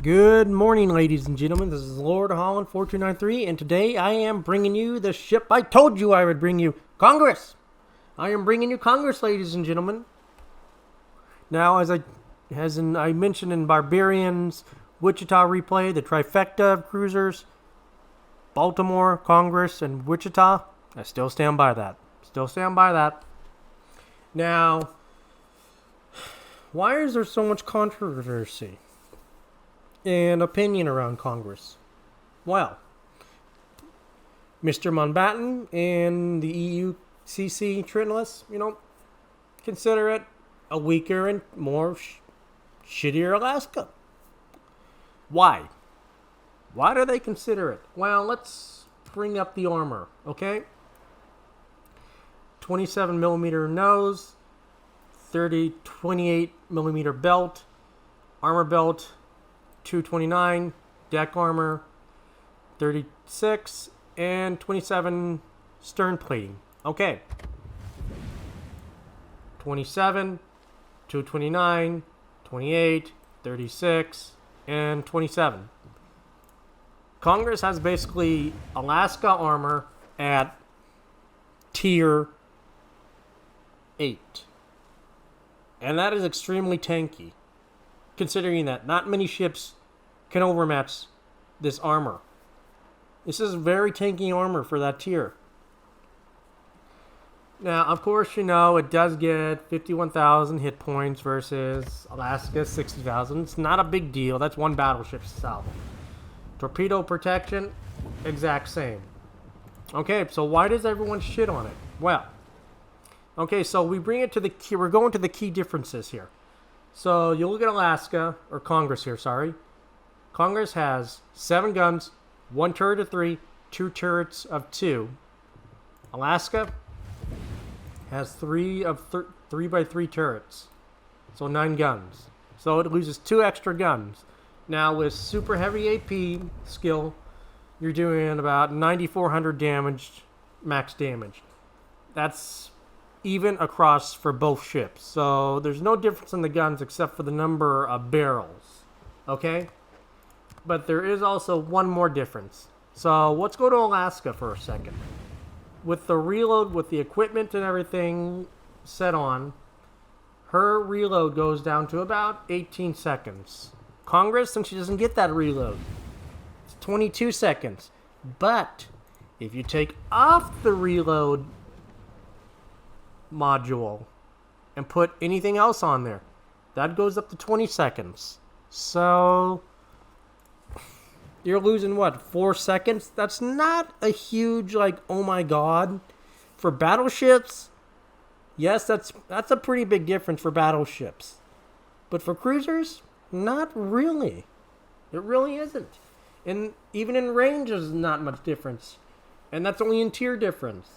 Good morning, ladies and gentlemen. This is Lord Holland 4293, and today I am bringing you the ship I told you I would bring you, Congress. I am bringing you Congress, ladies and gentlemen. Now, as I mentioned in Barbarian's Wichita replay, the trifecta of cruisers, Baltimore, Congress, and Wichita, I still stand by that. Now, why is there so much controversy and opinion around Congress? Well, Mr. Mountbatten and the EUCC Trenlass, consider it a weaker and more shittier Alaska. Why? Why do they consider it? Well, let's bring up the armor, okay? 27 millimeter nose, 28 millimeter belt, armor belt, 229, deck armor, 36, and 27 stern plating. Okay. 27, 229, 28, 36, and 27. Congress has basically Alaska armor at tier 8. And that is extremely tanky, considering that not many ships can overmatch this armor. This is very tanky armor for that tier. Now, of course, it does get 51,000 hit points versus Alaska's 60,000. It's not a big deal. That's one battleship's salvo. Torpedo protection, exact same. Okay, so why does everyone shit on it? Well, okay, so we bring it to the key. We're going to the key differences here. So you look at Alaska, or Congress here, sorry. Congress has 7 guns, 1 turret of 3, 2 turrets of 2. Alaska has 3 by 3 turrets, so 9 guns. So it loses 2 extra guns. Now with super heavy AP skill, you're doing about 9,400 damage, max damage. That's even across for both ships. So there's no difference in the guns except for the number of barrels. Okay? But there is also one more difference. So let's go to Alaska for a second. With the reload, with the equipment and everything set on, her reload goes down to about 18 seconds. Congress, since she doesn't get that reload, it's 22 seconds. But if you take off the reload module and put anything else on there, that goes up to 20 seconds. So you're losing 4 seconds? That's not a huge oh my god. For battleships, yes, that's a pretty big difference for battleships. But for cruisers, not really. It really isn't. And even in range, there's not much difference. And that's only in tier difference.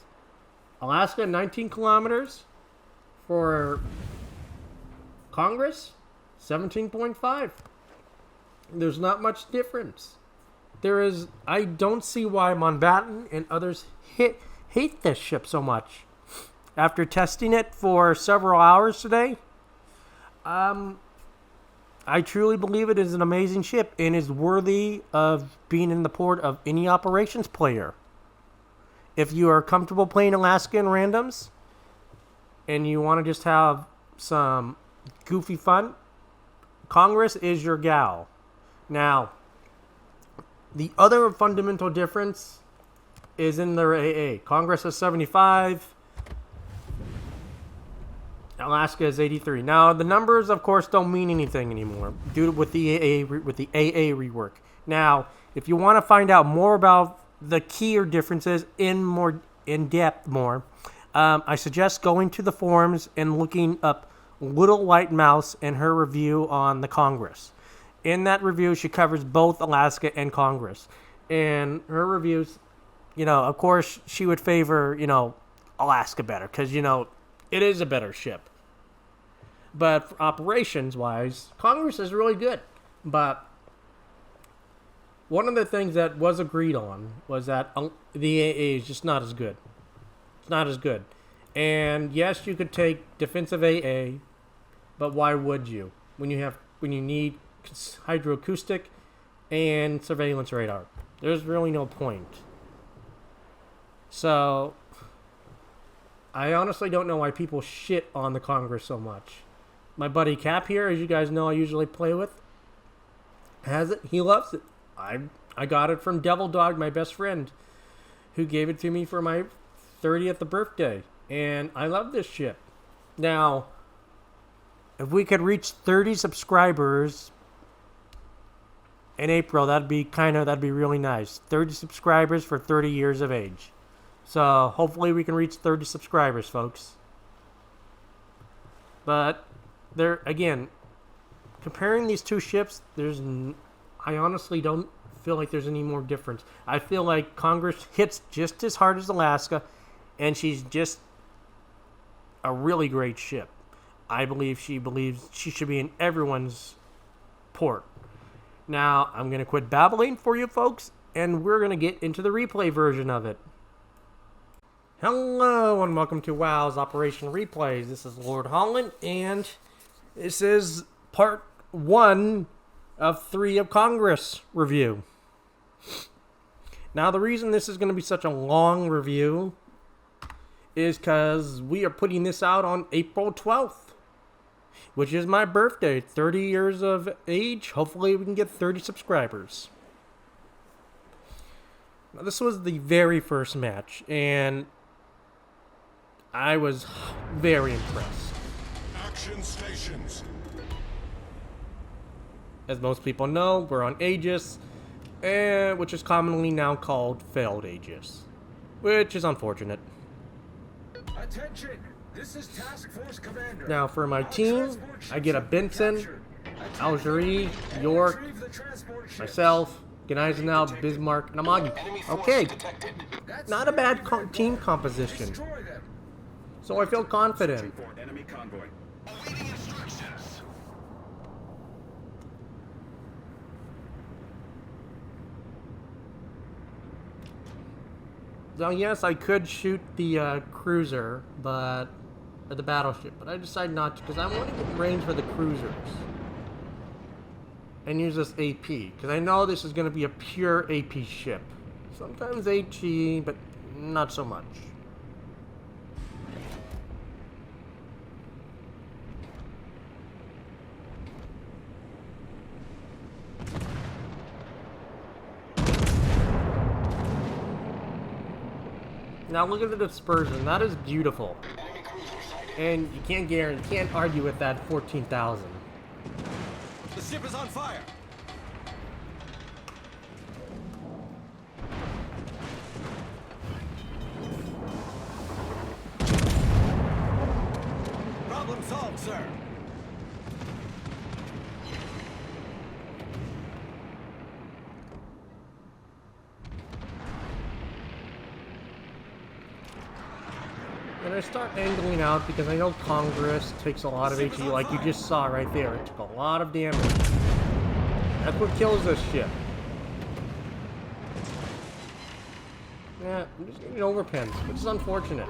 Alaska, 19 kilometers. For Congress, 17.5. There's not much difference. I don't see why Mountbatten and others hate this ship so much. After testing it for several hours today, I truly believe it is an amazing ship and is worthy of being in the port of any operations player. If you are comfortable playing Alaska in randoms and you want to just have some goofy fun, Congress is your gal. Now, the other fundamental difference is in their AA. Congress is 75. Alaska is 83. Now, the numbers, of course, don't mean anything anymore due to with the AA rework. Now, if you want to find out more about the keyer differences in depth, I suggest going to the forums and looking up LittleWhiteMouse and her review on the Congress. In that review, she covers both Alaska and Congress. And her reviews, of course, she would favor, Alaska better because, it is a better ship. But for operations-wise, Congress is really good. But one of the things that was agreed on was that the AA is just not as good. It's not as good. And yes, you could take defensive AA, but why would you? When you need hydroacoustic, and surveillance radar. There's really no point. So, I honestly don't know why people shit on the Congress so much. My buddy Cap here, as you guys know I usually play with, has it. He loves it. I got it from Devil Dog, my best friend, who gave it to me for my 30th birthday. And I love this shit. Now, if we could reach 30 subscribers in April, that'd be really nice. 30 subscribers for 30 years of age. So, hopefully we can reach 30 subscribers, folks. But, there, again, comparing these two ships, I honestly don't feel like there's any more difference. I feel like Congress hits just as hard as Alaska, and she's just a really great ship. I believe she should be in everyone's port. Now, I'm going to quit babbling for you folks, and we're going to get into the replay version of it. Hello, and welcome to WOW's Operation Replays. This is Lord Holland, and this is part 1 of 3 of Congress review. Now, the reason this is going to be such a long review is because we are putting this out on April 12th, which is my birthday, 30 years of age. Hopefully we can get 30 subscribers. Now, this was the very first match, and I was very impressed. Action stations. As most people know, we're on Aegis, which is commonly now called failed Aegis, which is unfortunate. Attention. This is Task Force Commander. Now for my team, I get a Benson, Algérie, York, myself, Gneisenau, Bismarck, and Amagi. Okay, not a bad team composition. So I feel confident. Enemy convoy. Now, yes, I could shoot the cruiser, or the battleship, but I decided not to because I want to get in range for the cruisers and use this AP because I know this is going to be a pure AP ship. Sometimes HE, but not so much. Now look at the dispersion. That is beautiful, and you can't argue with that 14,000. The ship is on fire. Problem solved, sir. And I start angling out because I know Congress takes a lot of HE, like you just saw right there. It took a lot of damage. That's what kills this ship. Yeah, I'm just getting overpins, which is unfortunate.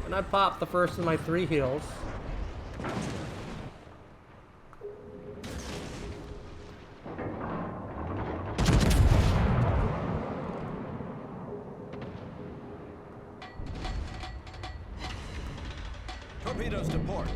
And I popped the first of my 3 heals. Torpedoes to port.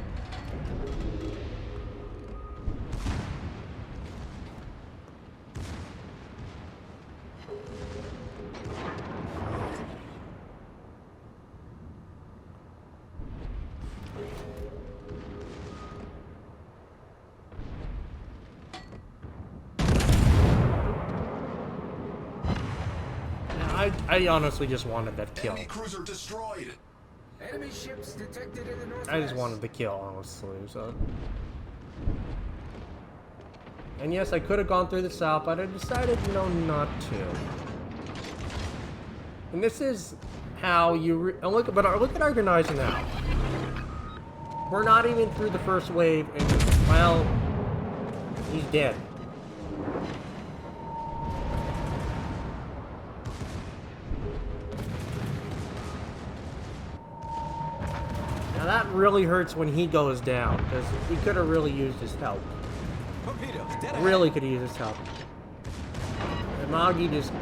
I honestly just wanted that kill. Enemy cruiser destroyed. Enemy ships detected in the northwest. I just wanted the kill, honestly, so... And yes, I could have gone through the south, but I decided, not to. And this is how you... look at our Gneisenau. We're not even through the first wave, and, well, he's dead. Now that really hurts when he goes down, because he could have really used his help. Torpedoes, dead Really could use his help. Amagi just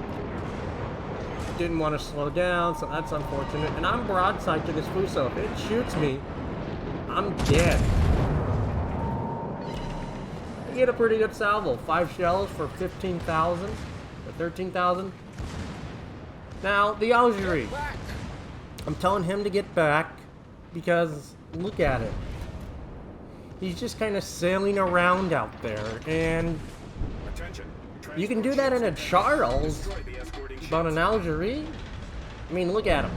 didn't want to slow down, so that's unfortunate. And I'm broadside to this Fuso. If it shoots me, I'm dead. I get a pretty good salvo. 5 shells for 15,000 or 13,000. Now, the Algérie. I'm telling him to get back because look at it. He's just kind of sailing around out there, and you can do that in a Charles, but an Algérie? I mean, look at him.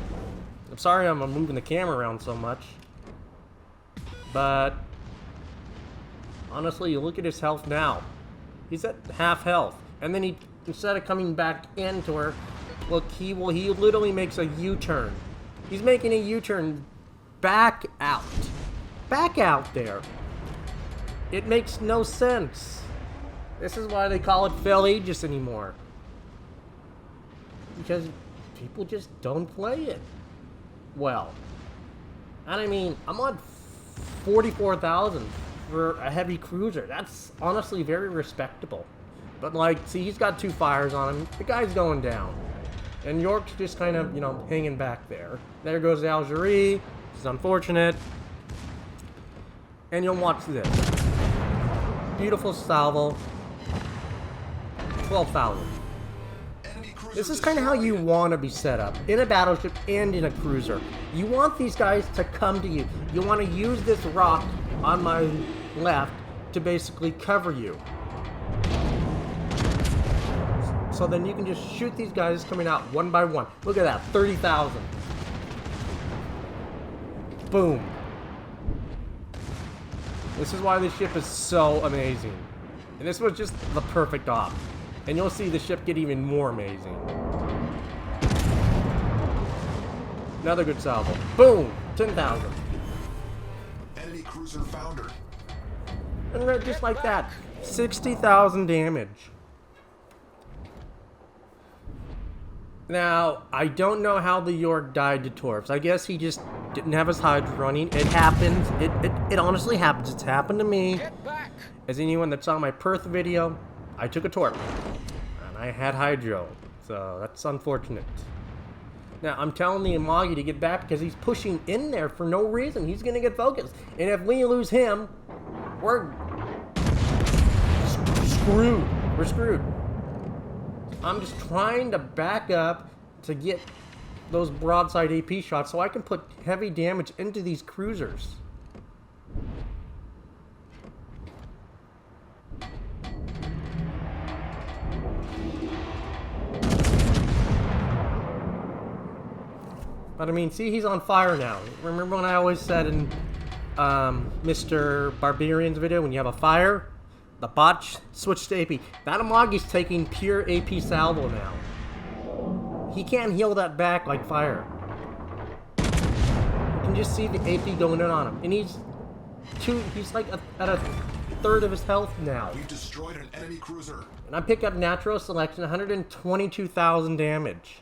I'm sorry I'm moving the camera around so much, but honestly, you look at his health now. He's at half health, and then he, instead of coming back into her, look, he literally makes a U-turn. He's making a U-turn back out there. It makes no sense. This is why they call it fail Aegis anymore. Because people just don't play it well. And I mean, I'm on 44,000 for a heavy cruiser. That's honestly very respectable. But like, see, he's got 2 fires on him. The guy's going down. And York's just kind of, you know, hanging back there. There goes the Algérie. It's unfortunate. And you'll watch this. Beautiful salvo. 12,000. This is kind of how you want to be set up. In a battleship and in a cruiser. You want these guys to come to you. You want to use this rock on my left to basically cover you. So then you can just shoot these guys coming out one by one. Look at that, 30,000. Boom. This is why this ship is so amazing. And this was just the perfect op. And you'll see the ship get even more amazing. Another good salvo. Boom! 10,000. Enemy cruiser foundered. And just like that, 60,000 damage. Now, I don't know how the York died to Torps. I guess he just didn't have his hydro running. It happens. It honestly happens. It's happened to me. As anyone that saw my Perth video, I took a Torp. And I had hydro. So, that's unfortunate. Now, I'm telling the Amagi to get back because he's pushing in there for no reason. He's going to get focused. And if we lose him, we're screwed. We're screwed. I'm just trying to back up to get those broadside AP shots so I can put heavy damage into these cruisers. But I mean, see, he's on fire now. Remember when I always said in Mr. Barbarian's video, when you have a fire, the bot switched to AP. That Amagi's taking pure AP salvo now. He can't heal that back like fire. You can just see the AP going in on him. And he's like at a third of his health now. We've destroyed an enemy cruiser. And I picked up natural selection, 122,000 damage.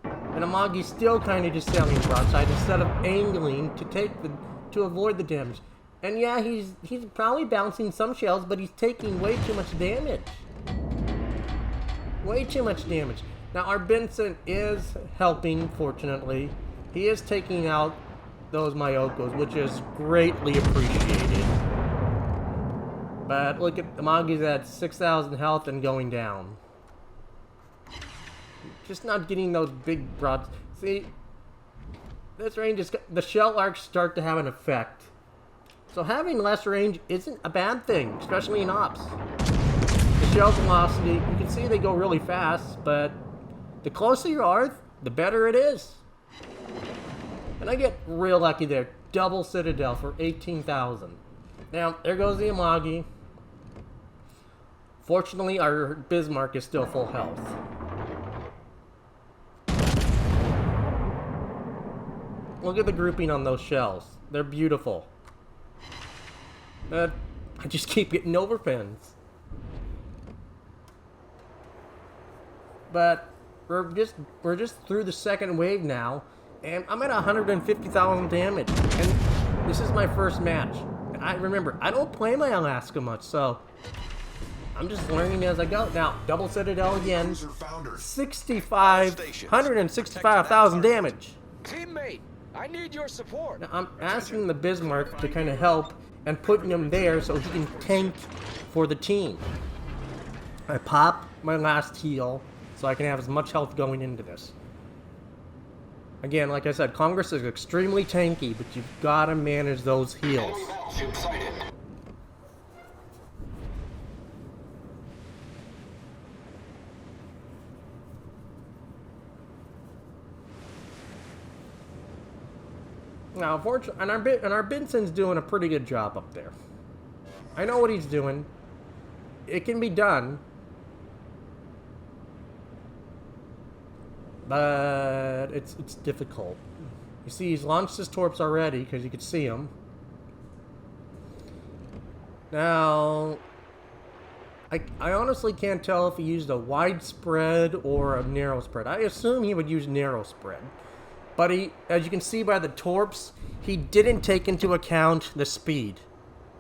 And Amagi's still kind of just sailing broadside instead of angling to avoid the damage. And yeah, he's probably bouncing some shells, but he's taking way too much damage. Way too much damage. Now our Benson is helping, fortunately. He is taking out those Myokos, which is greatly appreciated. But look at Amagi's at 6,000 health and going down. Just not getting those big broads. See, this range is, the shell arcs start to have an effect. So having less range isn't a bad thing, especially in ops. The shell velocity, you can see they go really fast, but the closer you are, the better it is. And I get real lucky there. Double Citadel for 18,000. Now, there goes the Amagi. Fortunately, our Bismarck is still full health. Look at the grouping on those shells. They're beautiful. But I just keep getting overpins. But we're just through the second wave now, and I'm at 150,000 damage. And This is my first match. I remember, I don't play my Alaska much, so I'm just learning as I go. Now, double Citadel again. Cruiser founder. 165,000 damage. Teammate, I need your support. Now, I'm asking the Bismarck to kind of help and putting him there so he can tank for the team. I pop my last heal so I can have as much health going into this. Again, like I said, Congress is extremely tanky, but you've got to manage those heals. Now, unfortunately, and our Benson's doing a pretty good job up there. I know what he's doing. It can be done. But it's difficult. You see, he's launched his torps already because you could see him. Now, I honestly can't tell if he used a wide spread or a narrow spread. I assume he would use narrow spread. But he, as you can see by the torps, he didn't take into account the speed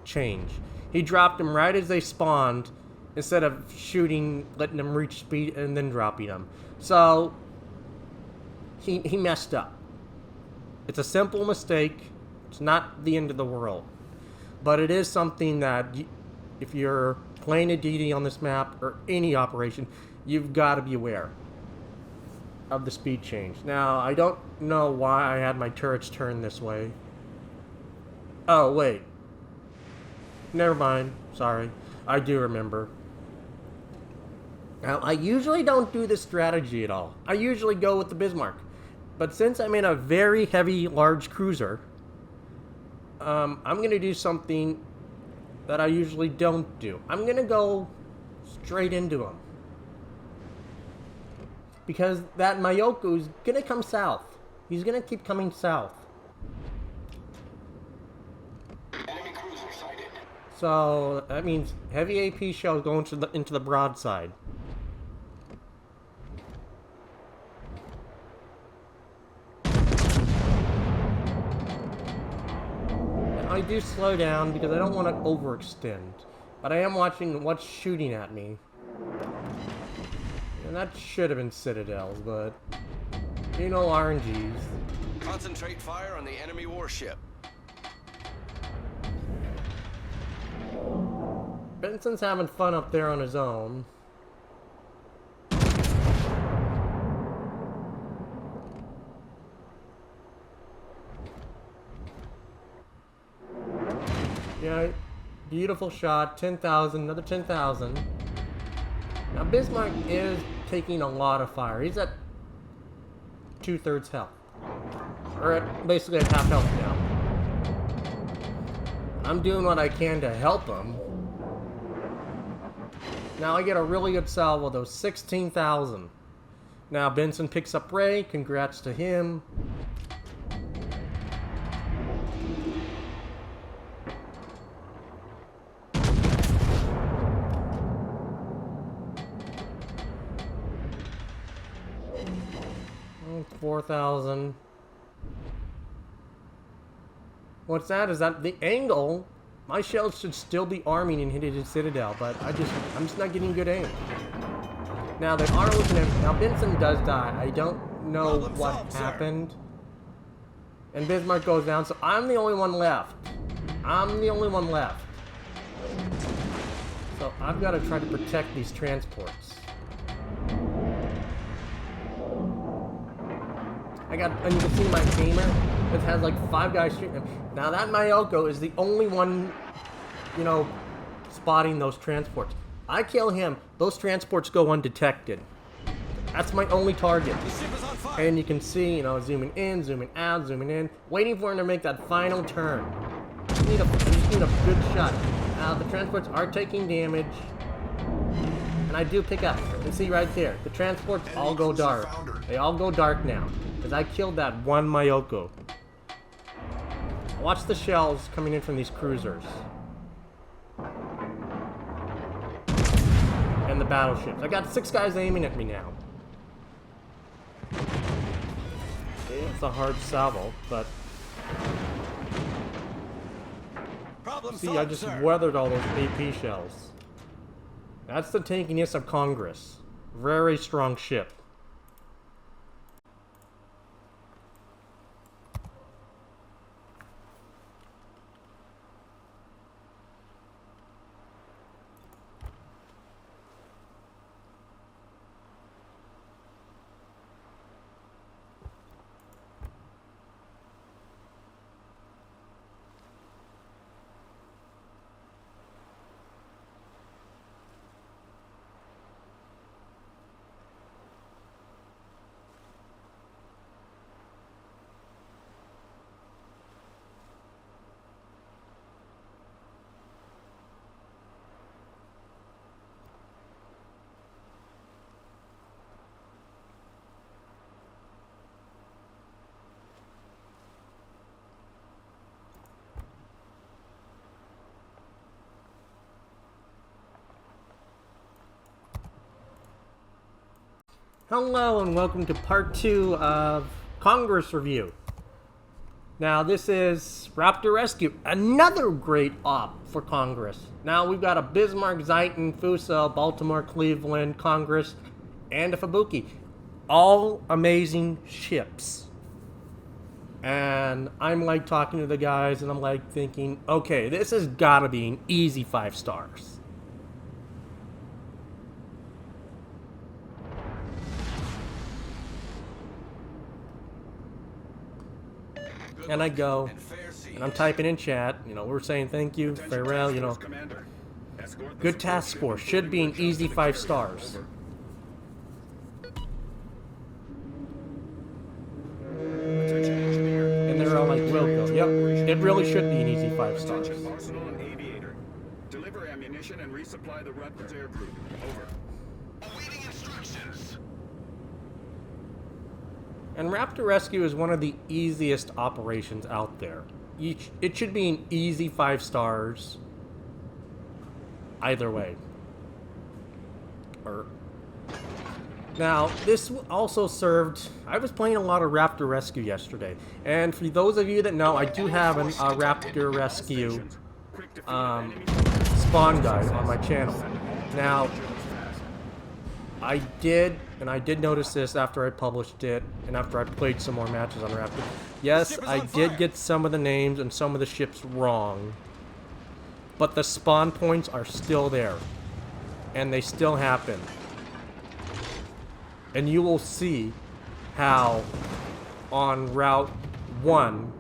change. He dropped them right as they spawned instead of shooting, letting them reach speed and then dropping them. So he messed up. It's a simple mistake. It's not the end of the world. But it is something that, if you're playing a DD on this map, or any operation, you've got to be aware of the speed change. Now, I don't know why I had my turrets turned this way. Oh, wait. Never mind. Sorry. I do remember. Now, I usually don't do this strategy at all. I usually go with the Bismarck. But since I'm in a very heavy, large cruiser, I'm going to do something that I usually don't do. I'm going to go straight into him. Because that Mayoko is going to come south. He's going to keep coming south. Enemy cruiser sighted. So that means heavy AP shells going into the broadside. I do slow down because I don't want to overextend. But I am watching what's shooting at me. And that should have been Citadels, but you know, RNGs. Concentrate fire on the enemy warship. Benson's having fun up there on his own. Yeah, beautiful shot. 10,000, another 10,000. Now Bismarck is taking a lot of fire. He's at 2/3 health. Or at basically at half health now. I'm doing what I can to help him. Now I get a really good salvo though, 16,000. Now Benson picks up Ray, congrats to him. Oh, 4,000. What's that? Is that the angle? My shells should still be arming and hitting his Citadel, but I'm just not getting good aim. Now they are looking at, now Benson does die. I don't know what happened. And Bismarck goes down, so I'm the only one left. I'm the only one left. So I've got to try to protect these transports. And you can see my gamer that has like 5 guys shooting him. Now that Mayoko is the only one, you know, spotting those transports. I kill him, those transports go undetected. That's my only target. And you can see, you know, zooming in, zooming out, zooming in, waiting for him to make that final turn. I just need a good shot. Now the transports are taking damage. And I do pick up. You can see right there, the transports all go dark. They all go dark now. Because I killed that one Mayoko. Watch the shells coming in from these cruisers. And the battleships. I got 6 guys aiming at me now. It's a hard salvo, but Problem See, I solved, just sir. weathered all those AP shells. That's the tankiness of Congress. Very strong ship. Hello and welcome to part 2 of Congress Review. Now this is Raptor Rescue, another great op for Congress. Now we've got a Bismarck, Zeiton, Fuso, Baltimore, Cleveland, Congress, and a Fubuki. All amazing ships. And I'm like talking to the guys and I'm like thinking, okay, this has gotta be an easy 5 stars. And I go, and I'm typing in chat, you know, we're saying thank you, farewell, you know. Good task score, should be an easy 5 stars. And they're all like, will go, yep, it really should be an easy 5 stars. Arsenal and aviator. Deliver ammunition and resupply the Raptor's air group. Over. Awaiting instructions. And Raptor Rescue is one of the easiest operations out there. It should be an easy 5 stars. Either way. Now, this also served... I was playing a lot of Raptor Rescue yesterday. And for those of you that know, I do have a Raptor Rescue spawn guide on my channel. Now, I did notice this after I published it, and after I played some more matches on Raptor. Yes, I did get some of the names and some of the ships wrong, but the spawn points are still there, and they still happen. And you will see how on Route 1,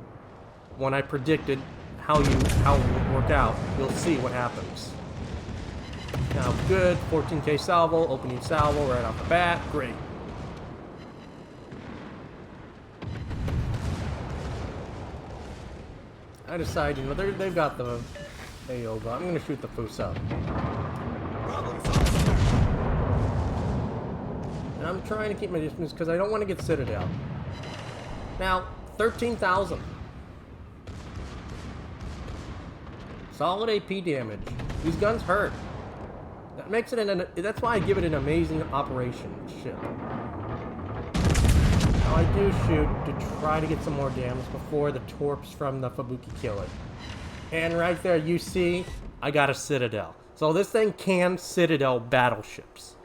when I predicted how it would work out, you'll see what happens. Now, good, 14k salvo, opening salvo right off the bat, great. I decided, you know, they've got the AO, but I'm going to shoot the Fuso. And I'm trying to keep my distance because I don't want to get Citadel. Now, 13,000. Solid AP damage. These guns hurt. That makes it that's why I give it an amazing operation ship. Now I do shoot to try to get some more damage before the torps from the Fubuki kill it. And right there you see I got a Citadel. So this thing can Citadel battleships.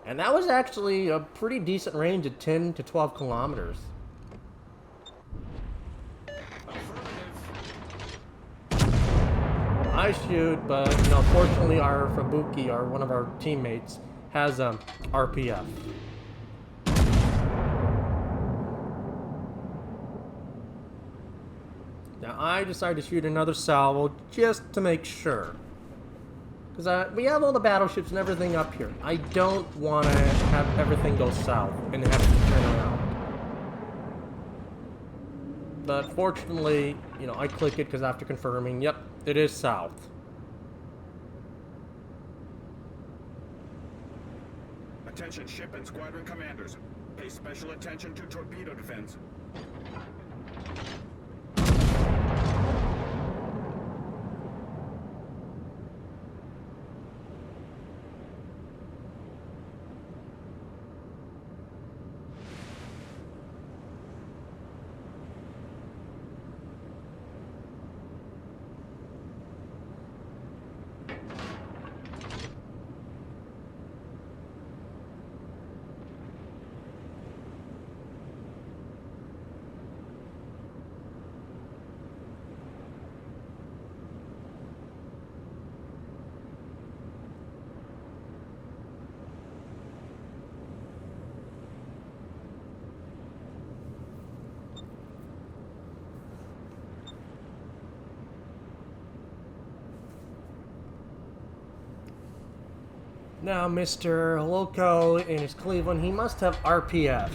And that was actually a pretty decent range at 10 to 12 kilometers. I shoot, but you know, fortunately our Fubuki, one of our teammates, has RPF. Now I decided to shoot another salvo just to make sure. Because we have all the battleships and everything up here. I don't want to have everything go south and have to turn around. But fortunately, you know, I click it because after confirming, yep, it is south. Attention ship and squadron commanders. Pay special attention to torpedo defense. Now, Mr. Loco in his Cleveland, he must have RPF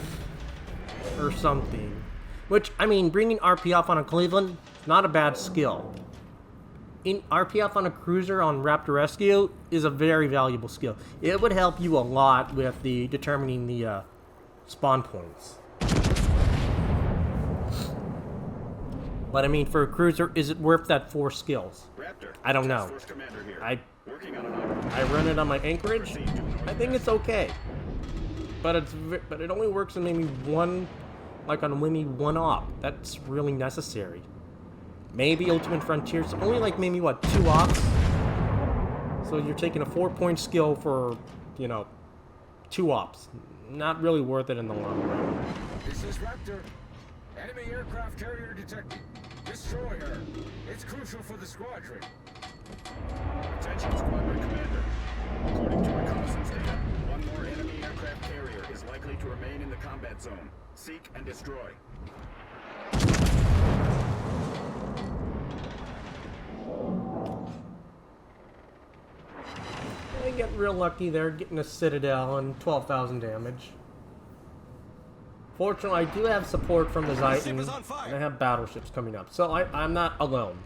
or something. Which, I mean, bringing RPF on a Cleveland, not a bad skill. In RPF on a cruiser on Raptor Rescue is a very valuable skill. It would help you a lot with the determining the spawn points. But I mean, for a cruiser, is it worth that 4 skills? Raptor, I don't know. Task Force Commander here. I Working on an item. I run it on my Anchorage. I think it's okay, but but it only works in maybe one, like on maybe one op. That's really necessary. Maybe Ultimate Frontiers only like maybe what 2 ops. So you're taking a 4-point skill for 2 ops. Not really worth it in the long run. This is Raptor. Enemy aircraft carrier detected. Destroy her. It's crucial for the squadron. Attention, Squadron Commander. According to reconnaissance data, one more enemy aircraft carrier is likely to remain in the combat zone. Seek and destroy. I get real lucky there, getting a Citadel and 12,000 damage. Fortunately, I do have support from the Titan, and I have battleships coming up, so I'm not alone.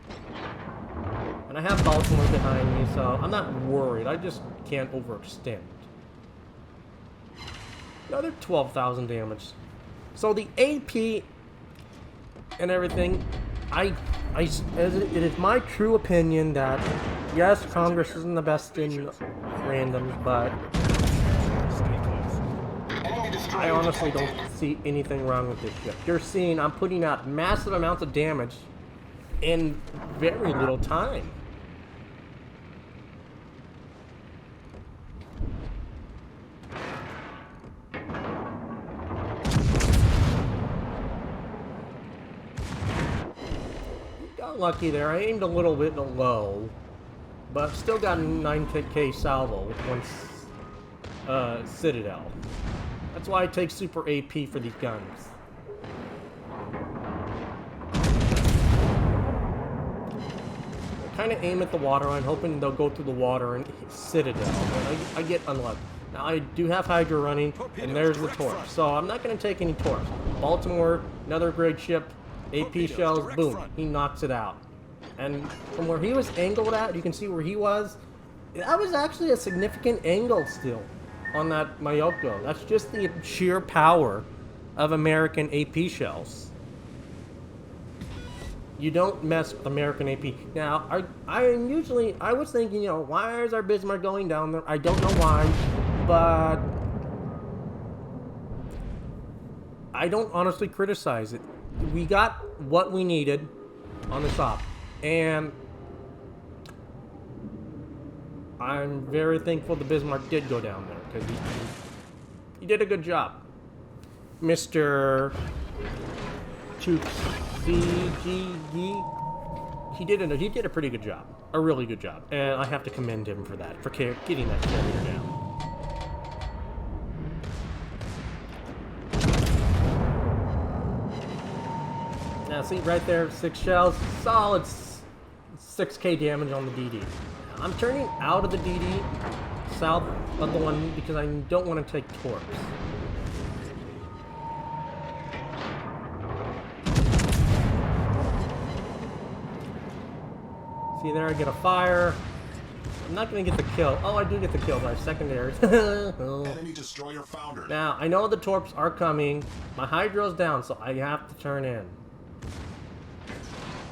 And I have Baltimore behind me, so I'm not worried. I just can't overextend. Another 12,000 damage. So the AP and everything, it is my true opinion that yes, Congress isn't the best in randoms, but I honestly don't see anything wrong with this ship. You're seeing I'm putting out massive amounts of damage in very little time. Got lucky there. I aimed a little bit low, but still got a 9k salvo with one Citadel. That's why I take super AP for these guns. I kind of aim at the water line, hoping they'll go through the water and hit Citadel, but I get unlucky. Now I do have Hydra running, and there's the Torp, so I'm not going to take any Torps. Baltimore, another great ship, AP shells, boom, he knocks it out. And from where he was angled at, you can see where he was. That was actually a significant angle still on that Mayoko. That's just the sheer power of American AP shells. You don't mess with American AP. Now, I was thinking, why is our Bismarck going down there? I don't know why, but I don't honestly criticize it. We got what we needed on the shop, and I'm very thankful the Bismarck did go down there, because he did a good job. Mr. He did a pretty good job. A really good job. And I have to commend him for that, for getting that carrier down. Now see right there, 6 shells, solid 6k damage on the DD. I'm turning out of the DD, south of the one, because I don't want to take torps. See there, I get a fire. I'm not going to get the kill. Oh, I do get the kill by secondaries. Enemy destroyer foundered. Now, I know the torps are coming. My hydro's down, so I have to turn in.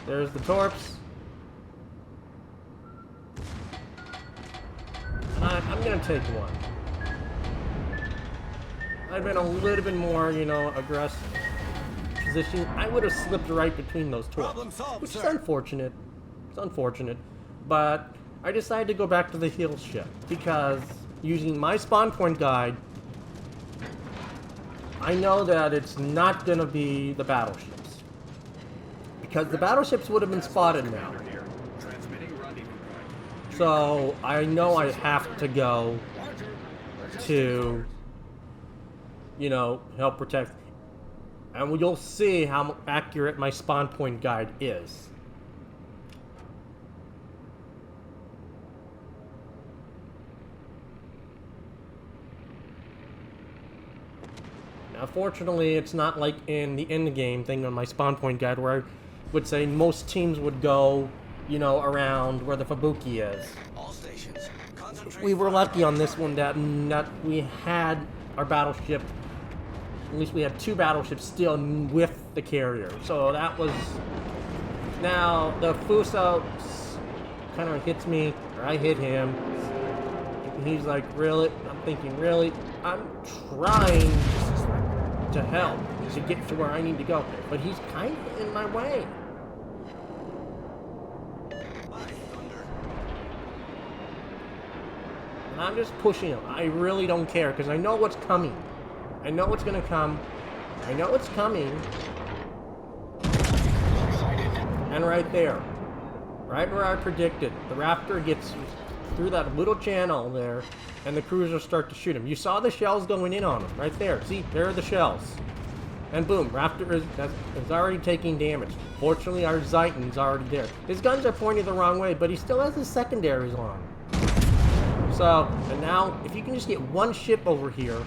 There's the torps. And I'm going to take one. I've been a little bit more, aggressive position. I would have slipped right between those torps, which is unfortunate. It's unfortunate, but I decided to go back to the heal ship because using my spawn point guide, I know that it's not going to be the battleships, because the battleships would have been spotted now. So I know I have to go to, help protect, and you'll see how accurate my spawn point guide is. Fortunately, it's not like in the end game thing on my spawn point guide where I would say most teams would go, you know, around where the Fubuki is. All stations. Concentrate. We were lucky on this one that we had our battleship, at least we had 2 battleships still with the carrier. So that was, now the Fuso kind of hits me, or I hit him. He's like, really? I'm thinking, really? I'm trying to help to get to where I need to go, but he's kind of in my way. And I'm just pushing him. I really don't care because I know what's coming. I know what's gonna come. I know it's coming. And right there, right where I predicted, the Raptor gets through that little channel there, and the cruisers start to shoot him. You saw the shells going in on him, right there. See, there are the shells. And boom, Raptor is already taking damage. Fortunately, our Zeiton's already there. His guns are pointing the wrong way, but he still has his secondaries on. So, and now, if you can just get one ship over here,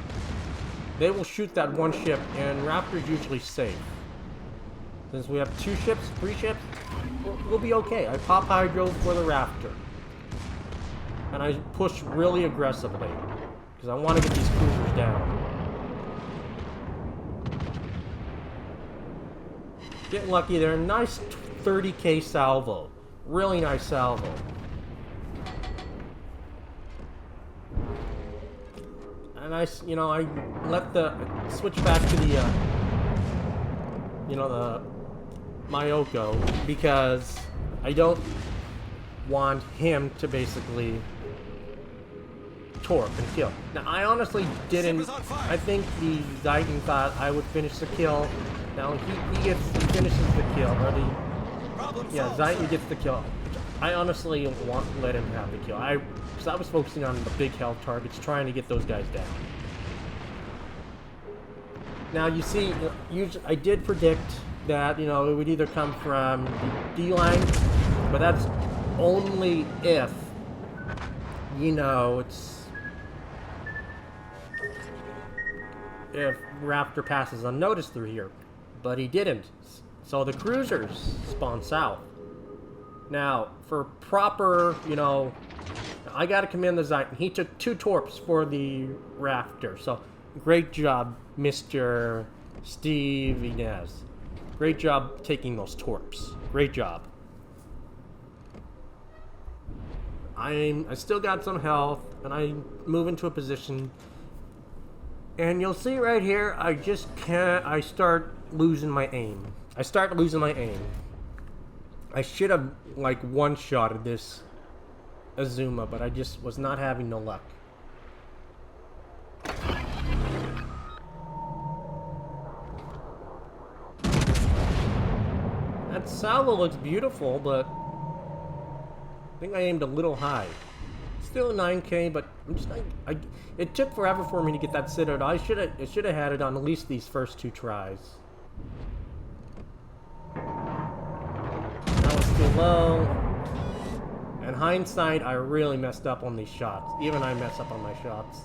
they will shoot that one ship, and Raptor's usually safe. Since we have 2 ships, 3 ships, we'll be okay. I pop Hydro for the Raptor. And I push really aggressively, because I want to get these cruisers down. Get lucky there. Nice 30k salvo. Really nice salvo. And I let the switch back to the, the Mayoko, because I don't want him to basically torp and kill. Now, I honestly didn't. I think the Zeiton thought I would finish the kill. Now he finishes the kill, or Zeiton gets the kill. I honestly won't let him have the kill. Because I was focusing on the big health targets, trying to get those guys down. Now you see, I did predict that it would either come from the D line, but that's only if if Raptor passes unnoticed through here. But he didn't. So the cruisers spawn south. Now, for proper, I gotta commend the Zeiton. He took 2 torps for the Raptor. So, great job, Mr. Steve Inez. Great job taking those torps. Great job. I still got some health, and I move into a position. And you'll see right here, I just can't, I start losing my aim. I should have, one-shotted this Azuma, but I just was not having no luck. That salvo looks beautiful, but I think I aimed a little high. Still 9k, but I'm just it took forever for me to get that Citadel. I should have had it on at least these first 2 tries. That was too low. In hindsight, I really messed up on these shots. Even I mess up on my shots.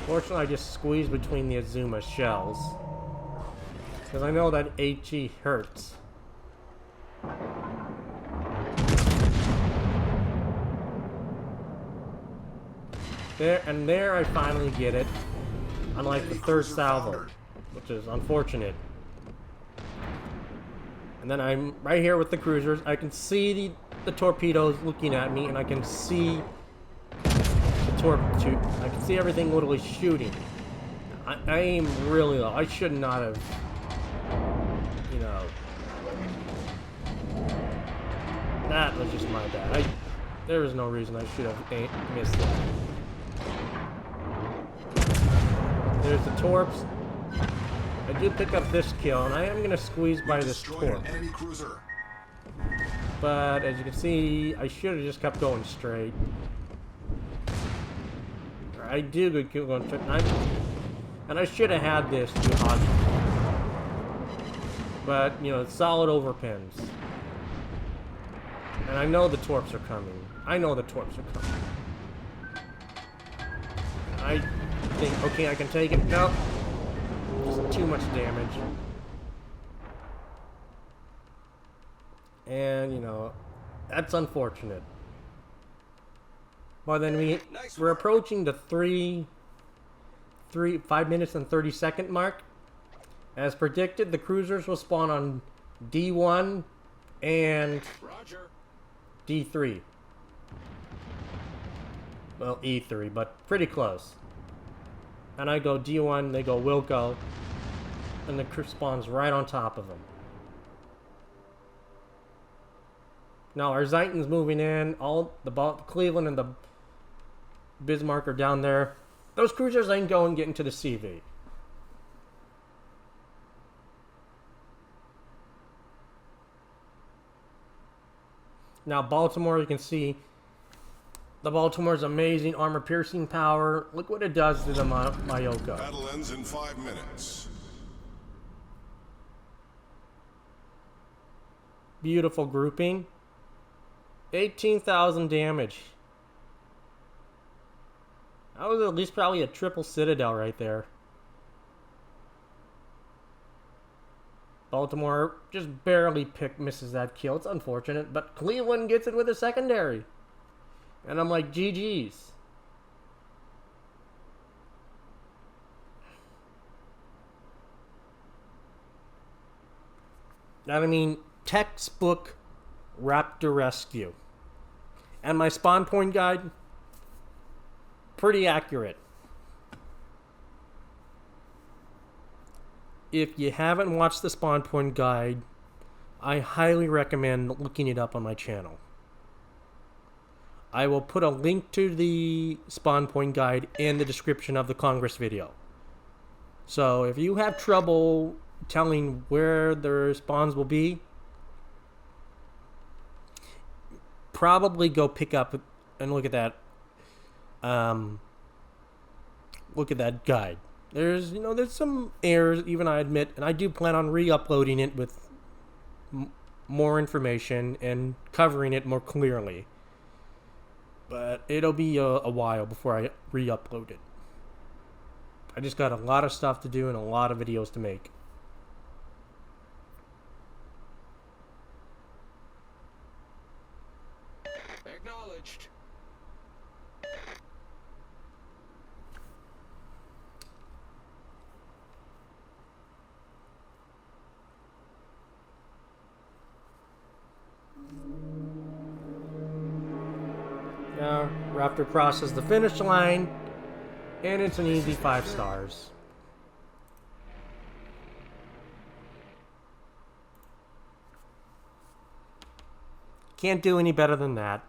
Fortunately, I just squeezed between the Azuma shells, because I know that HE hurts. There I finally get it. Unlike the 3rd salvo, which is unfortunate. And then I'm right here with the cruisers. I can see the torpedoes looking at me, and I can see I can see everything literally shooting. I aim really low. I should not have, that was just my bad. There was no reason I should have missed that. There's the torps. I do pick up this kill, and I am going to squeeze by this torp. But as you can see, I should have just kept going straight. I do keep going straight. And I should have had this to hog. But, it's solid overpins. And I know the torps are coming. think, okay, I can take it. Nope. Just too much damage. And, you know, that's unfortunate. Well, then we're approaching the 5 minutes and 30-second mark. As predicted, the cruisers will spawn on D1 and Roger. D3. Well, E3, but pretty close. And I go D1, they go Wilco, and the crew spawns right on top of them. Now our Zeiton's moving in. All the Cleveland and the Bismarck are down there. Those cruisers ain't going getting to the CV. Now Baltimore, you can see the Baltimore's amazing armor-piercing power. Look what it does to the Mayoko. Battle ends in 5 minutes. Beautiful grouping. 18,000 damage. That was at least probably a triple Citadel right there. Baltimore just barely misses that kill. It's unfortunate, but Cleveland gets it with a secondary. And I'm like, GG's. I mean, textbook Raptor rescue. And my spawn point guide, pretty accurate. If you haven't watched the spawn point guide, I highly recommend looking it up on my channel. I will put a link to the spawn point guide in the description of the Congress video. So if you have trouble telling where their spawns will be, probably go pick up and look at that. Look at that guide. There's some errors, even I admit, and I do plan on re-uploading it with more information and covering it more clearly. But it'll be a while before I re-upload it. I just got a lot of stuff to do and a lot of videos to make. Acknowledged. Now, Raptor crosses the finish line, and it's an easy 5 stars. Can't do any better than that.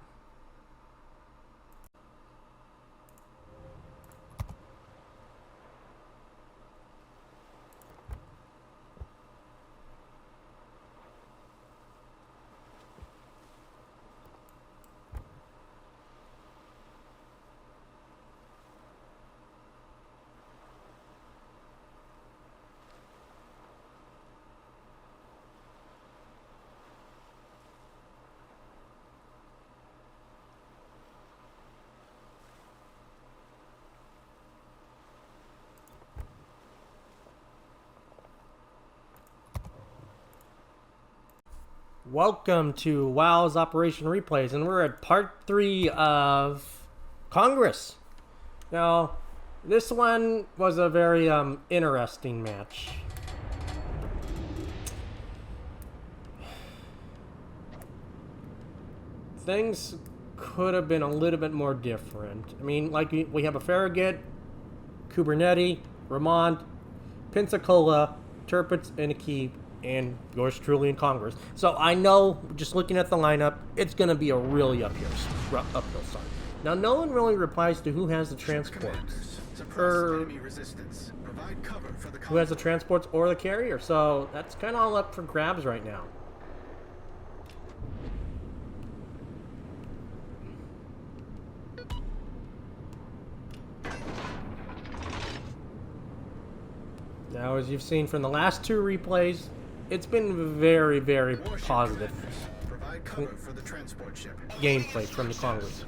Welcome to WOW's Operation Replays, and we're at part 3 of Congress. Now, this one was a very interesting match. Things could have been a little bit more different. I mean, like we have a Farragut, Kubernetes, Rahmat, Pensacola, Tirpitz, and a Keep, and yours truly in Congress. So I know, just looking at the lineup, it's going to be a really uphill start. Now, no one really replies to who has the transports. Or who has the transports or the carrier. So that's kind of all up for grabs right now. Now, as you've seen from the last 2 replays, it's been very, very positive Provide cover for the transport ship. gameplay from the Congress.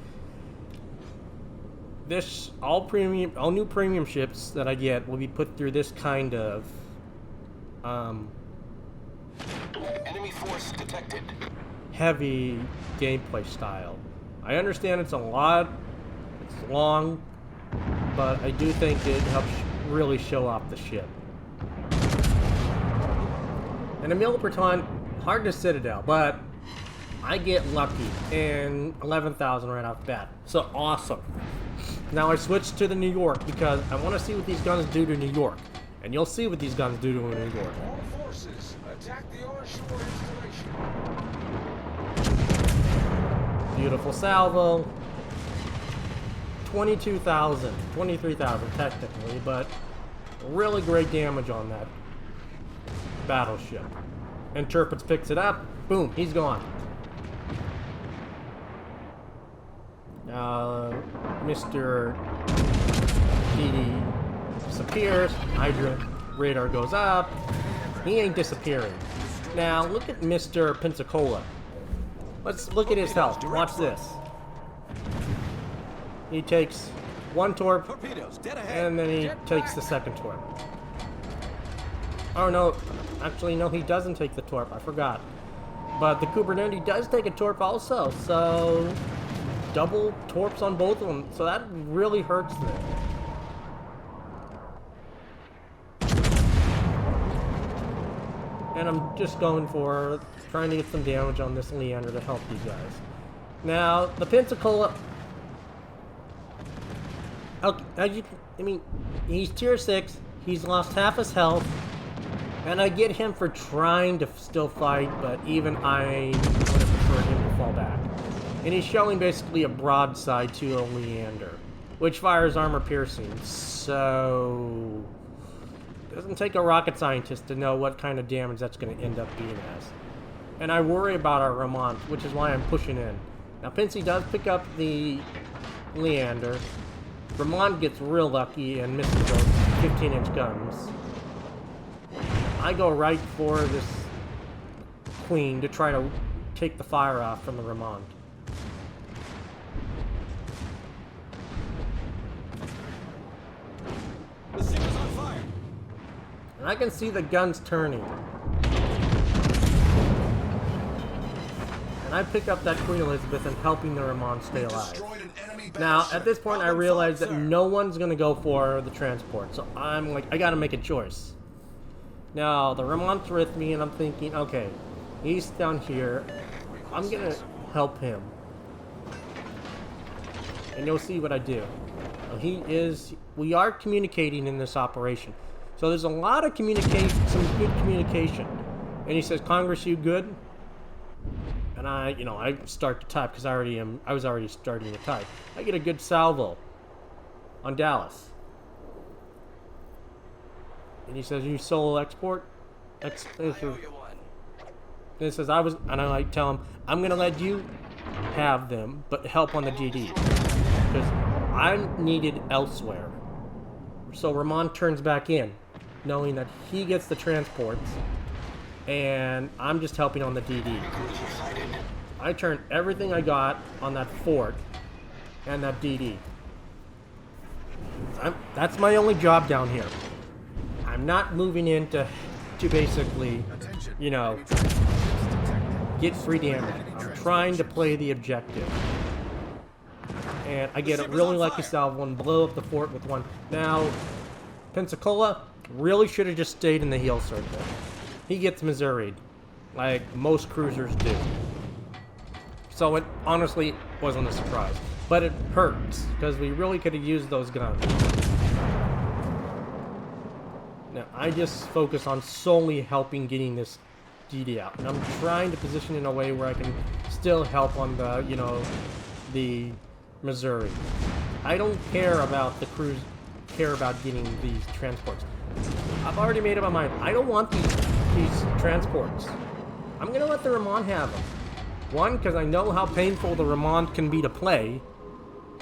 all new premium ships that I get will be put through this kind of Enemy force detected. heavy gameplay style. I understand it's a lot, it's long, but I do think it helps really show off the ship. And a mil per ton, hard to Citadel, but I get lucky in 11,000 right off the bat. So awesome. Now I switched to the New York because I want to see what these guns do to New York. And you'll see what these guns do to New York. All forces, attack the onshore installation. Beautiful salvo. 22,000, 23,000 technically, but really great damage on that battleship. Interprets picks it up. Boom, he's gone. Mr. DD disappears. Hydra radar goes up. He ain't disappearing. Now look at Mr. Pensacola. Let's look at his health. Watch this. He takes one torp, and then he takes the second torp. Oh no, actually no, he doesn't take the torp. I forgot. But the Kubernetes does take a torp also, so double torps on both of them. So that really hurts them. And I'm just going for trying to get some damage on this Leander to help these guys. Now, the Pensacola, I mean, he's tier 6, he's lost half his health, and I get him for trying to still fight, but even I would have preferred him to fall back. And he's showing basically a broadside to a Leander, which fires armor piercing, so it doesn't take a rocket scientist to know what kind of damage that's going to end up being as. And I worry about our Rahmat, which is why I'm pushing in. Now, Pensy does pick up the Leander. Rahmat gets real lucky and misses those 15-inch guns. I go right for this Queen to try to take the fire off from the Rahmat. The ship is on fire. And I can see the guns turning. And I pick up that Queen Elizabeth and helping the Rahmat stay alive. Now, at this point, I realize that no one's going to go for the transport. So I'm like, I got to make a choice. Now, the Rahmat's with me, and I'm thinking, okay, he's down here. I'm going to help him. And you'll see what I do. We are communicating in this operation. So there's a lot of communication, some good communication. And he says, Congress, you good? And I start to type because I was already starting to type. I get a good salvo on Dallas. And he says, you solo export? And it says, and I tell him, I'm going to let you have them, but help on the DD. Because I'm needed elsewhere. So Ramon turns back in, knowing that he gets the transports, and I'm just helping on the DD. I turned everything I got on that fort and that DD. That's my only job down here. I'm not moving in to basically, get free damage. I'm trying to play the objective. And I get a really lucky salvo and blow up the fort with one. Now, Pensacola really should have just stayed in the heel circle. He gets Missouri'd, like most cruisers do. So it honestly wasn't a surprise. But it hurts, because we really could have used those guns. Now, I just focus on solely helping getting this DD out. And I'm trying to position in a way where I can still help on the, the Missouri. I don't care about the crews, care about getting these transports. I've already made up my mind. I don't want these transports. I'm going to let the Ramon have them. One, because I know how painful the Ramon can be to play,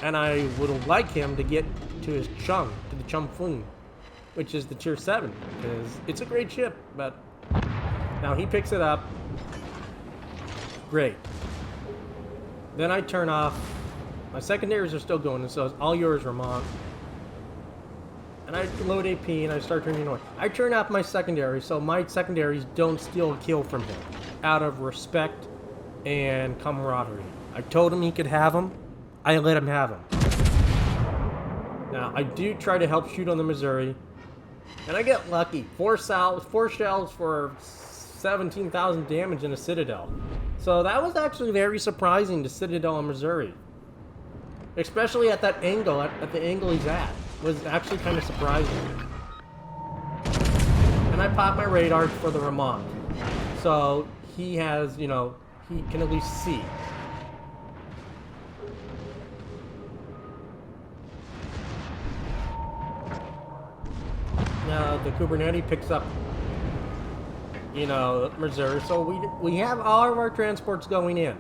and I would like him to get to his chum, to the Chum Foon, which is the tier 7, because it's a great ship, but now he picks it up. Great. Then I turn off My secondaries are still going, and so it's all yours, Rahmat. And I load AP and I start turning on. I turn off my secondary so my secondaries don't steal a kill from him out of respect and camaraderie. I told him he could have them. I let him have them. Now, I do try to help shoot on the Missouri. And I get lucky. 4 shells for 17,000 damage in a Citadel. So that was actually very surprising to Citadel in Missouri. Especially at that angle, at the angle he's at. Was actually kind of surprising. And I popped my radar for the Rahmat. So he has, you know, he can at least see. Now the Kubernetes picks up, you know, Missouri. So we have all of our transports going in.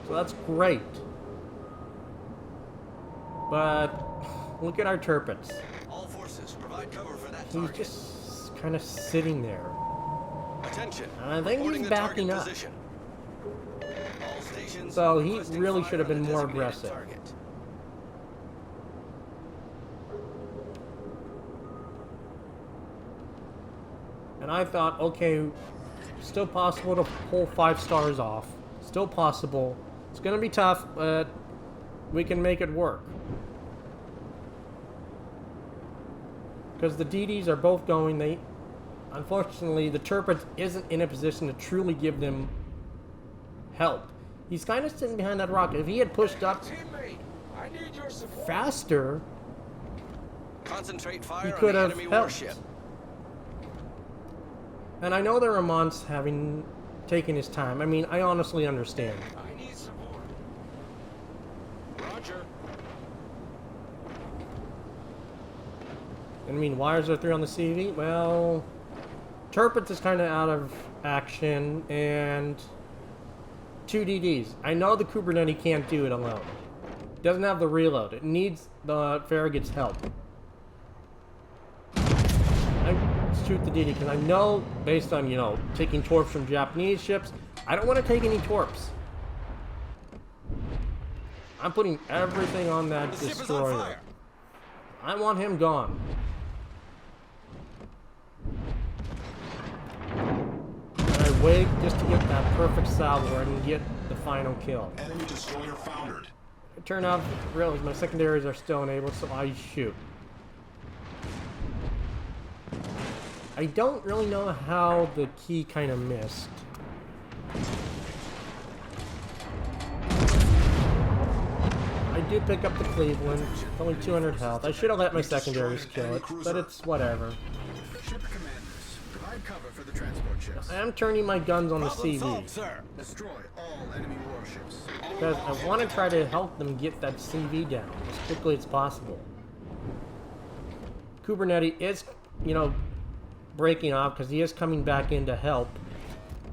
So that's great. But look at our turpets. All forces provide cover for that He's target. just kind of sitting there. Attention. And I think reporting he's the backing target up. position. All stations So he requesting really fire should have on been the more designated aggressive. target. And I thought, okay, still possible to pull 5 stars off. Still possible. It's going to be tough, but we can make it work. Because the DDs are both going. Unfortunately, the Turpet isn't in a position to truly give them help. He's kind of sitting behind that rock. If he had pushed up Teammate, I need your support. faster, Concentrate he fire on could the have enemy helped. warship. And I know that Rahmat's having taken his time. I mean, I honestly understand. I need support. Roger. I mean, why is there 3 on the CV? Well, Turpets is kind of out of action, and 2 DDs. I know the Kubernetes can't do it alone. It doesn't have the reload. It needs the Farragut's help. I shoot the DD because I know, based on, you know, taking torps from Japanese ships, I don't want to take any torps. I'm putting everything on that The ship is on destroyer. fire. I want him gone. And I wait just to get that perfect salvo where I can get the final kill. Enemy destroyer foundered. It turned out, really, my secondaries are still enabled, so I shoot. I don't really know how the key kind of missed. I did pick up the Cleveland. It's only 200 health. I should have let my secondaries kill it, but it's whatever. Ship commanders, provide cover for the transport ships. I am turning my guns on the Problem CV solved, sir. Destroy all enemy warships. because I want to try to help them get that CV down as quickly as possible. Kubernetes is, you know, breaking off because he is coming back in to help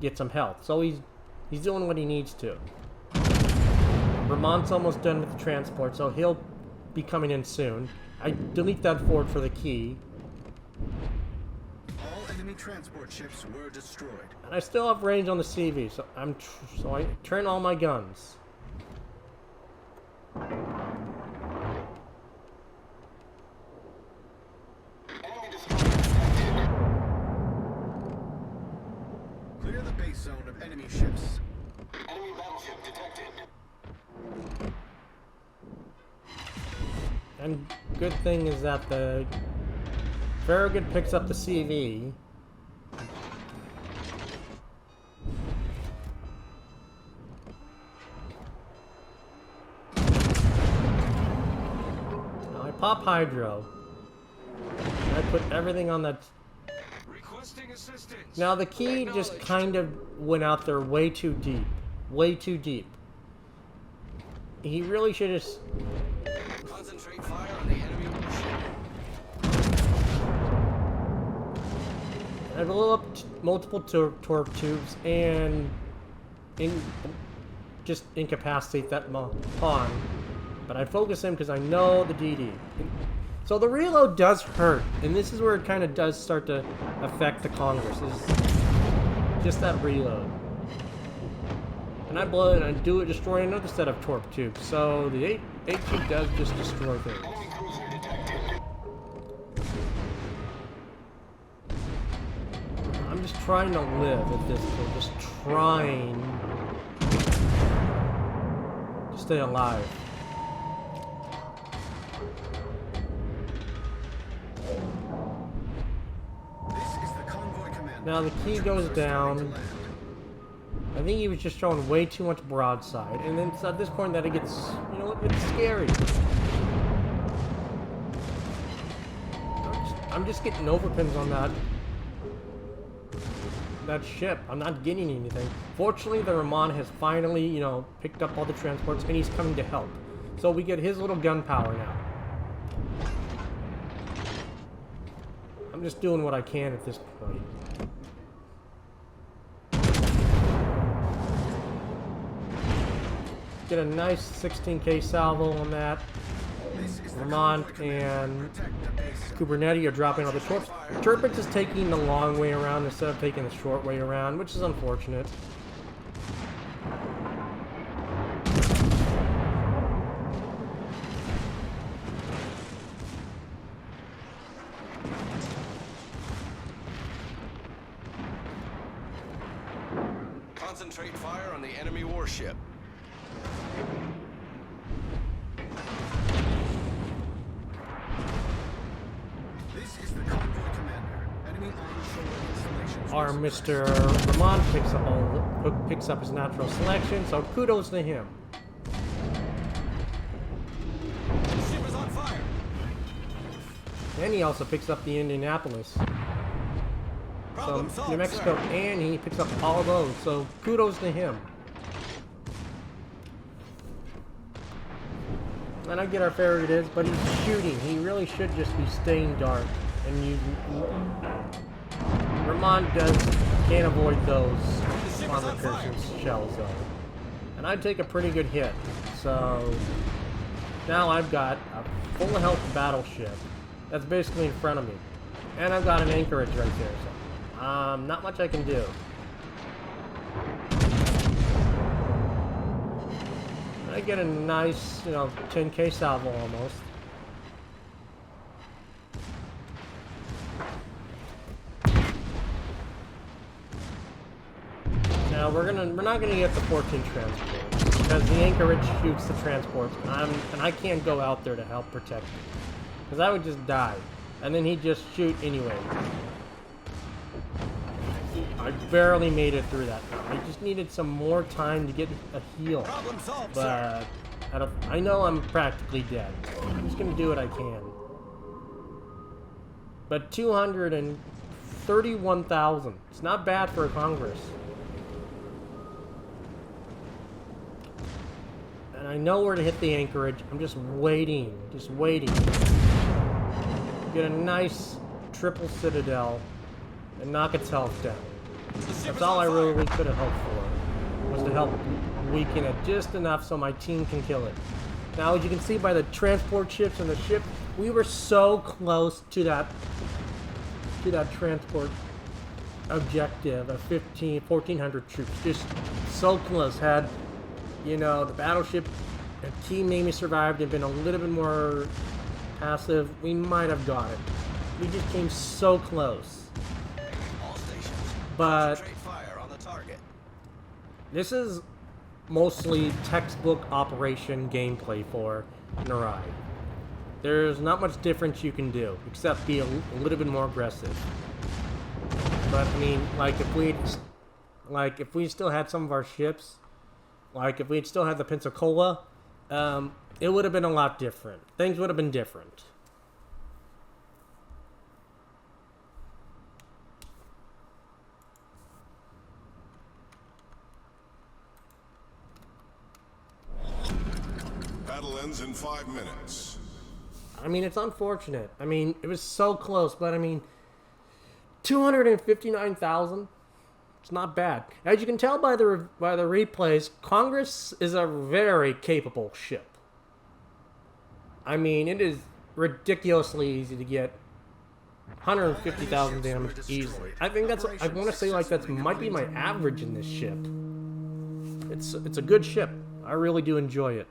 get some health. So he's doing what he needs to. Rahmat's almost done with the transport, so he'll be coming in soon. I delete that forward for the key. All enemy transport ships were destroyed. And I still have range on the CV, so so I turn all my guns. Enemy destroyer detected. Clear the base zone of enemy ships. Enemy battleship detected. And good thing is that the Farragut picks up the CV. Now I pop Hydro. And I put everything on that. Requesting assistance. Now the key just kind of went out there way too deep. Way too deep. He really should have... Concentrate fire on the enemy warship. I blew up multiple torp tubes and just incapacitate that pawn. But I focus him because I know the DD. So the reload does hurt, and this is where it kind of does start to affect the Congress, is just that reload. And I blow it and I do it, destroy another set of torp tubes. So the 8 tube does just destroy things. I'm just trying to live at this point, just trying to stay alive. Now the key goes down. I think he was just showing way too much broadside, and then it's at this point that it gets, you know, it's scary. I'm just getting overpins on that ship. I'm not getting anything. Fortunately, the Rahmat has finally, you know, picked up all the transports, and he's coming to help. So we get his little gun power now. I'm just doing what I can at this point. Get a nice 16k salvo on that. Rahmat and Kubernetes are dropping all the torps. Turpix is taking the long way around instead of taking the short way around, which is unfortunate. Concentrate fire on the enemy warship. Our Mr. Rahmat picks up his natural selection, so kudos to him. The ship is on fire. And he also picks up the Indianapolis. Problem So solved, New Mexico, sir. and he picks up all those, so kudos to him. And I get how fair it is, but he's shooting. He really should just be staying dark and using. Rahmat can't avoid those armor piercing shells though. And I take a pretty good hit. So now I've got a full health battleship that's basically in front of me. And I've got an anchorage right there. So not much I can do. I get a nice, you know, 10k salvo almost. Now we're not gonna get the 14 transports because the anchorage shoots the transports, and I can't go out there to help protect him because I would just die, and then he'd just shoot anyway. I barely made it through that. I just needed some more time to get a heal. Problem solved, But I know I'm practically dead. I'm just gonna do what I can. But 231,000. It's not bad for a Congress. And I know where to hit the anchorage. I'm just waiting. Just waiting. Get a nice triple citadel and knock its health down. That's all I really could have hoped for, was to help weaken it just enough so my team can kill it. Now, as you can see by the transport ships and the ship, we were so close to that transport objective of 1,400 troops. Just so close. Had, you know, the battleship and team maybe survived and been a little bit more passive, we might have got it. We just came so close. But Fire on the target. this is mostly textbook operation gameplay for Narai. There's not much difference you can do, except be a little bit more aggressive. But I mean, like if we still had some of our ships, like if we'd still had the Pensacola, it would have been a lot different. Things would have been different. Battle ends in 5 minutes. I mean, it's unfortunate. I mean, it was so close, but I mean, 259,000. It's not bad. As you can tell by the replays, Congress is a very capable ship. I mean, it is ridiculously easy to get 150,000 damage easily. I think that's, I want to say like that's might be my average in this ship. it's a good ship. I really do enjoy it.